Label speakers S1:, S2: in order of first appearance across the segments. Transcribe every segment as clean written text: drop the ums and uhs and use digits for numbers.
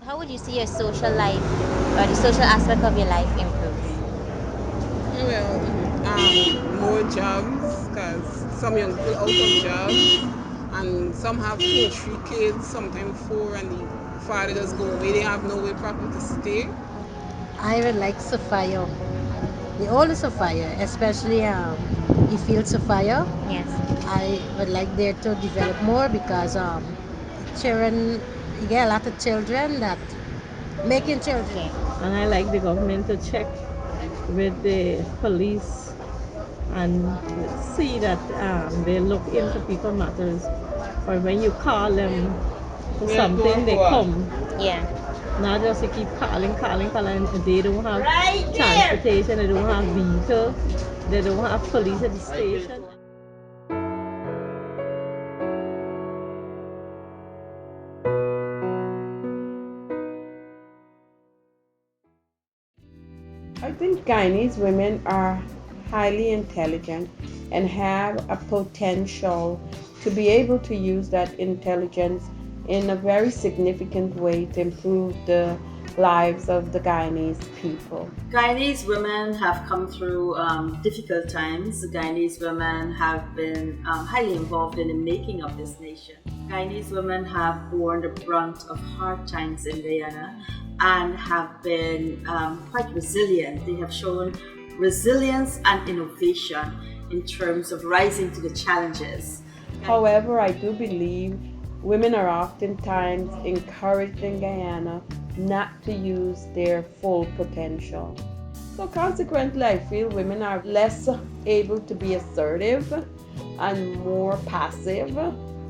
S1: How would you see your social life or the social aspect of your life improve?
S2: More jobs because some young people out of jobs and some have 2 or 3 kids, sometimes four, and the father just go away. They have nowhere proper to stay.
S3: I would like Sophia, the old Sophia, especially the field Sophia.
S1: Yes.
S3: I would like there to develop more because children, you get a lot of children that making children.
S1: Okay.
S4: And I like the government to check with the police and see that they look into people matters. Or when you call them for something, they come.
S1: Yeah.
S4: Not just to keep calling. They don't have transportation, they don't have vehicle, they don't have police at the station.
S5: I think Guyanese women are highly intelligent and have a potential to be able to use that intelligence in a very significant way to improve the lives of the Guyanese people.
S6: Guyanese women have come through difficult times. Guyanese women have been highly involved in the making of this nation. Guyanese women have borne the brunt of hard times in Guyana and have been quite resilient. They have shown resilience and innovation in terms of rising to the challenges.
S5: However, I do believe women are oftentimes encouraged in Guyana not to use their full potential. So, consequently, I feel women are less able to be assertive and more passive,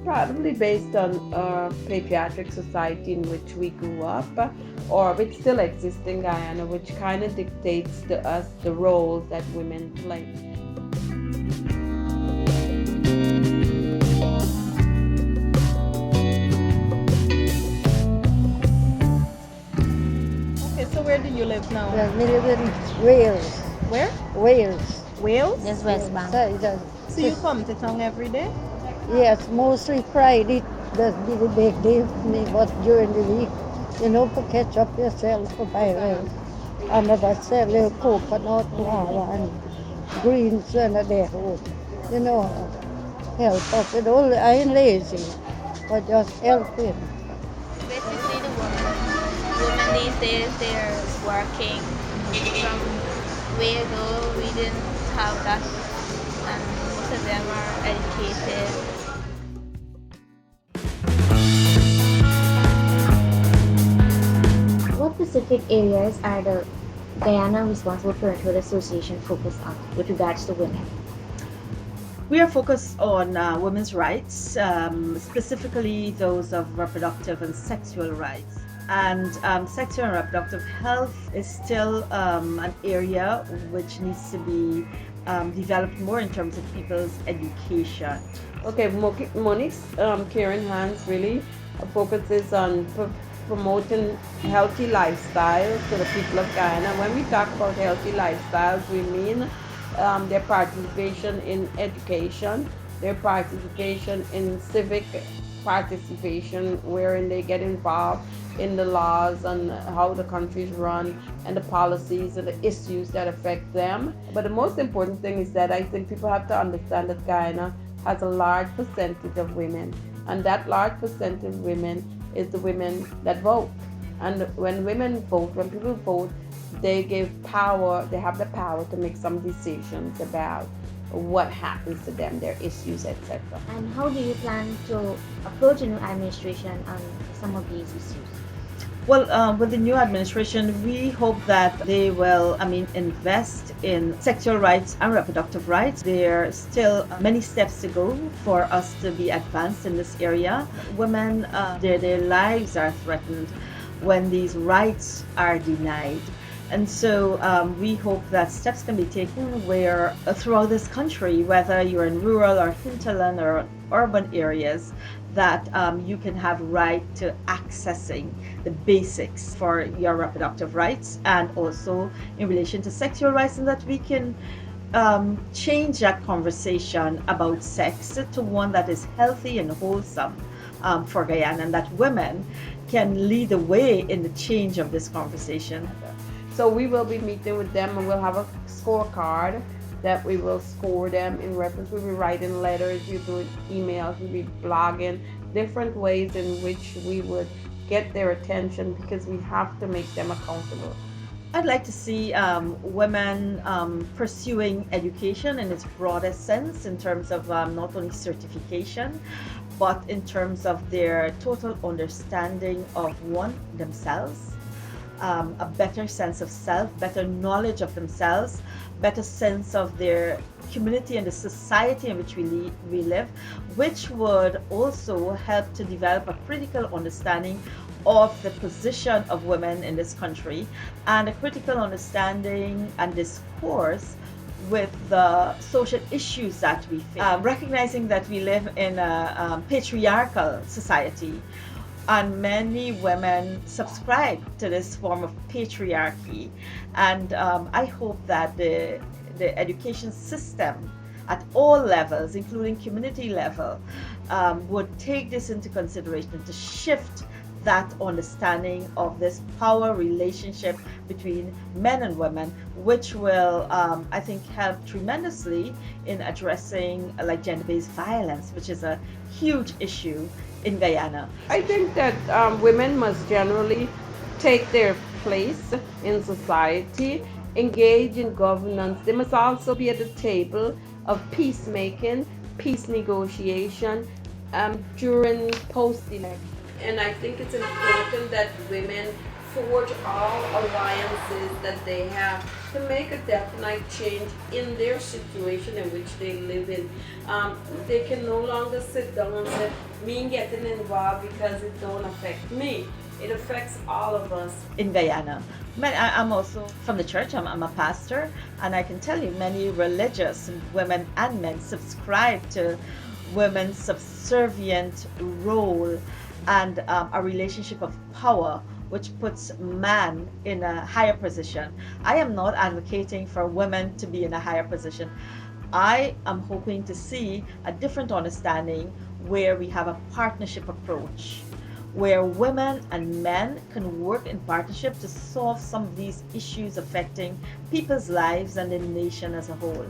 S5: probably based on a patriotic society in which we grew up, or which still exists in Guyana, which kind of dictates to us the roles that women play.
S7: Okay, so where do you live now?
S3: Yeah, we live in Wales.
S7: Where?
S3: Wales.
S7: Wales?
S1: Just West Bank.
S7: So you come to town every day?
S3: Yes, mostly Friday. That's be the big day for me, but during the week, for catch up yourself for buy and I sell little coconut flour and greens and a day old. Help us with all. I ain't lazy, but just helping.
S8: Basically, the women these days they're working from way ago. We didn't have that, and most of them are educated.
S1: What specific areas are the Guyana Responsible Parenthood Association focused on with regards to women?
S6: We are focused on women's rights, specifically those of reproductive and sexual rights. And sexual and reproductive health is still an area which needs to be developed more in terms of people's education.
S5: Okay, Monique's Caring Hands really focuses on promoting healthy lifestyles to the people of Guyana. When we talk about healthy lifestyles, we mean their participation in education, their participation in civic participation, wherein they get involved in the laws and how the countries run and the policies and the issues that affect them. But the most important thing is that I think people have to understand that Guyana has a large percentage of women, and that large percentage of women is the women that vote. And when women vote, when people vote, they give power, they have the power to make some decisions about what happens to them, their issues, etc.
S1: And how do you plan to approach a new administration on some of these issues?
S6: Well, with the new administration, we hope that they will, invest in sexual rights and reproductive rights. There are still many steps to go for us to be advanced in this area. Women, their lives are threatened when these rights are denied. And so we hope that steps can be taken where throughout this country, whether you're in rural or hinterland or urban areas, that you can have right to accessing the basics for your reproductive rights, and also in relation to sexual rights, and that we can change that conversation about sex to one that is healthy and wholesome for Guyana, and that women can lead the way in the change of this conversation.
S5: So we will be meeting with them and we'll have a scorecard that we will score them in reference. We'll be writing letters, we'll be doing emails, we'll be blogging, different ways in which we would get their attention because we have to make them accountable.
S6: I'd like to see women pursuing education in its broadest sense in terms of not only certification, but in terms of their total understanding of themselves, a better sense of self, better knowledge of themselves, better sense of their community and the society in which we live, which would also help to develop a critical understanding of the position of women in this country and a critical understanding and discourse with the social issues that we face. Recognizing that we live in a patriarchal society and many women subscribe to this form of patriarchy, and I hope that the education system at all levels, including community level, would take this into consideration to shift that understanding of this power relationship between men and women, which will, I think, help tremendously in addressing like gender-based violence, which is a huge issue in Guyana.
S5: I think that women must generally take their place in society, engage in governance. They must also be at the table of peacemaking, peace negotiation during post-election. And I think it's important that women forge all alliances that they have to make a definite change in their situation in which they live in. They can no longer sit down and say, me getting involved because it don't affect me. It affects all of us.
S6: In Guyana. I'm also from the church, I'm a pastor, and I can tell you many religious women and men subscribe to women's subservient role and a relationship of power which puts man in a higher position. I am not advocating for women to be in a higher position. I am hoping to see a different understanding where we have a partnership approach, where women and men can work in partnership to solve some of these issues affecting people's lives and the nation as a whole.